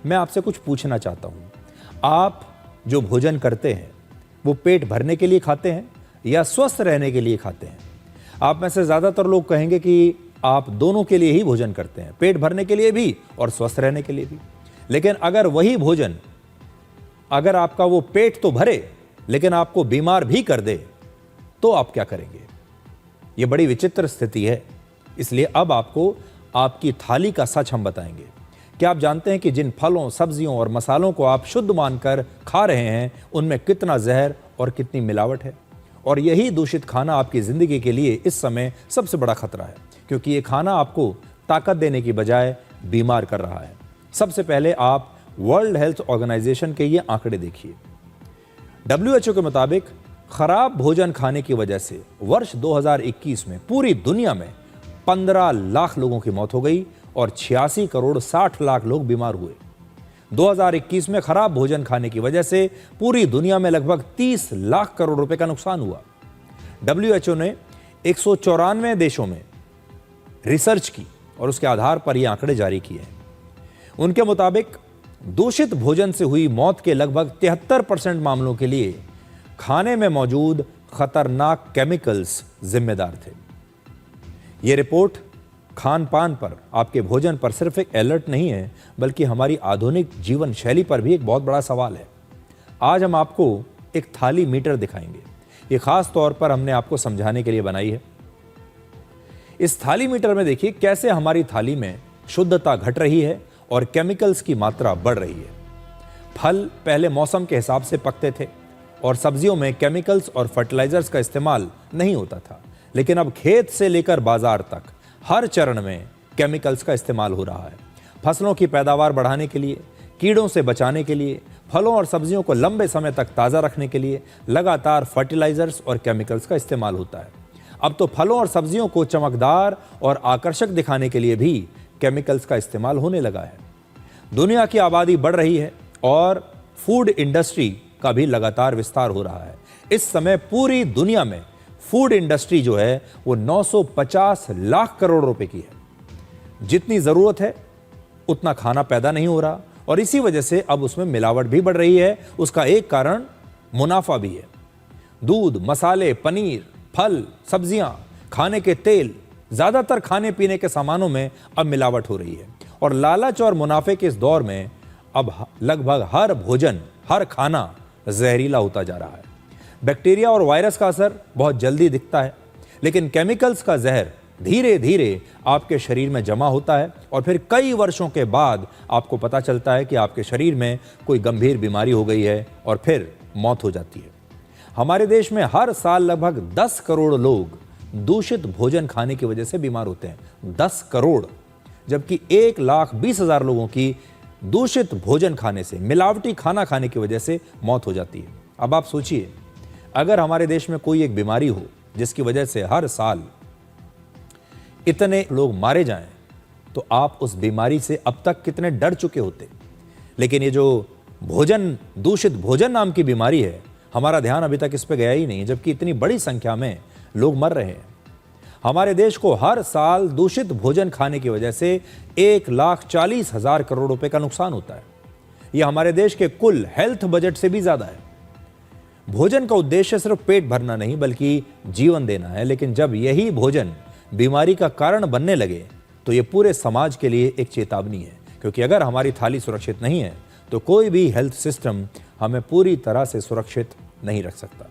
मैं आपसे कुछ पूछना चाहता हूँ। आप जो भोजन करते हैं वो पेट भरने के लिए खाते हैं या स्वस्थ रहने के लिए खाते हैं? आप में से ज़्यादातर लोग कहेंगे कि आप दोनों के लिए ही भोजन करते हैं, पेट भरने के लिए भी और स्वस्थ रहने के लिए भी। लेकिन अगर वही भोजन, अगर आपका वो पेट तो भरे लेकिन आपको बीमार भी कर दे, तो आप क्या करेंगे? ये बड़ी विचित्र स्थिति है। इसलिए अब आपको आपकी थाली का सच हम बताएंगे। क्या आप जानते हैं कि जिन फलों, सब्जियों और मसालों को आप शुद्ध मानकर खा रहे हैं, उनमें कितना जहर और कितनी मिलावट है? और यही दूषित खाना आपकी ज़िंदगी के लिए इस समय सबसे बड़ा खतरा है, क्योंकि ये खाना आपको ताकत देने की बजाय बीमार कर रहा है। सबसे पहले आप वर्ल्ड हेल्थ ऑर्गेनाइजेशन के ये आंकड़े देखिए। WHO के मुताबिक खराब भोजन खाने की वजह से वर्ष 2021 में पूरी दुनिया में 15 लाख लोगों की मौत हो गई और 86 करोड़ 60 लाख लोग बीमार हुए। 2021 में खराब भोजन खाने की वजह से पूरी दुनिया में लगभग 30 लाख करोड़ रुपए का नुकसान हुआ। WHO ने 194 देशों में रिसर्च की और उसके आधार पर यह आंकड़े जारी किए हैं। उनके मुताबिक दूषित भोजन से हुई मौत के लगभग 73% मामलों के लिए खाने में मौजूद खतरनाक केमिकल्स जिम्मेदार थे। यह रिपोर्ट खान पान पर, आपके भोजन पर सिर्फ एक अलर्ट नहीं है, बल्कि हमारी आधुनिक जीवन शैली पर भी एक बहुत बड़ा सवाल है। आज हम आपको एक थाली मीटर दिखाएंगे। ये खास तौर पर हमने आपको समझाने के लिए बनाई है। इस थाली मीटर में देखिए कैसे हमारी थाली में शुद्धता घट रही है और केमिकल्स की मात्रा बढ़ रही है। फल पहले मौसम के हिसाब से पकते थे और सब्जियों में केमिकल्स और फर्टिलाइजर्स का इस्तेमाल नहीं होता था, लेकिन अब खेत से लेकर बाजार तक हर चरण में केमिकल्स का इस्तेमाल हो रहा है। फसलों की पैदावार बढ़ाने के लिए, कीड़ों से बचाने के लिए, फलों और सब्जियों को लंबे समय तक ताज़ा रखने के लिए लगातार फर्टिलाइजर्स और केमिकल्स का इस्तेमाल होता है। अब तो फलों और सब्जियों को चमकदार और आकर्षक दिखाने के लिए भी केमिकल्स का इस्तेमाल होने लगा है। दुनिया की आबादी बढ़ रही है और फूड इंडस्ट्री का भी लगातार विस्तार हो रहा है। इस समय पूरी दुनिया में फूड इंडस्ट्री जो है वो 950 लाख करोड़ रुपए की है। जितनी जरूरत है उतना खाना पैदा नहीं हो रहा और इसी वजह से अब उसमें मिलावट भी बढ़ रही है। उसका एक कारण मुनाफा भी है। दूध, मसाले, पनीर, फल, सब्जियां, खाने के तेल, ज्यादातर खाने पीने के सामानों में अब मिलावट हो रही है और लालच और मुनाफे के इस दौर में अब लगभग हर भोजन, हर खाना जहरीला होता जा रहा है। बैक्टीरिया और वायरस का असर बहुत जल्दी दिखता है, लेकिन केमिकल्स का जहर धीरे धीरे आपके शरीर में जमा होता है और फिर कई वर्षों के बाद आपको पता चलता है कि आपके शरीर में कोई गंभीर बीमारी हो गई है और फिर मौत हो जाती है। हमारे देश में हर साल लगभग 10 करोड़ लोग दूषित भोजन खाने की वजह से बीमार होते हैं। 10 करोड़, जबकि 1,20,000 लोगों की दूषित भोजन खाने से, मिलावटी खाना खाने की वजह से मौत हो जाती है। अब आप सोचिए, अगर हमारे देश में कोई एक बीमारी हो जिसकी वजह से हर साल इतने लोग मारे जाएं, तो आप उस बीमारी से अब तक कितने डर चुके होते। लेकिन ये जो दूषित भोजन नाम की बीमारी है, हमारा ध्यान अभी तक इस पे गया ही नहीं, जबकि इतनी बड़ी संख्या में लोग मर रहे हैं। हमारे देश को हर साल दूषित भोजन खाने की वजह से 1,40,000 करोड़ रुपए का नुकसान होता है। यह हमारे देश के कुल हेल्थ बजट से भी ज्यादा है। भोजन का उद्देश्य सिर्फ पेट भरना नहीं, बल्कि जीवन देना है। लेकिन जब यही भोजन बीमारी का कारण बनने लगे, तो यह पूरे समाज के लिए एक चेतावनी है, क्योंकि अगर हमारी थाली सुरक्षित नहीं है तो कोई भी हेल्थ सिस्टम हमें पूरी तरह से सुरक्षित नहीं रख सकता।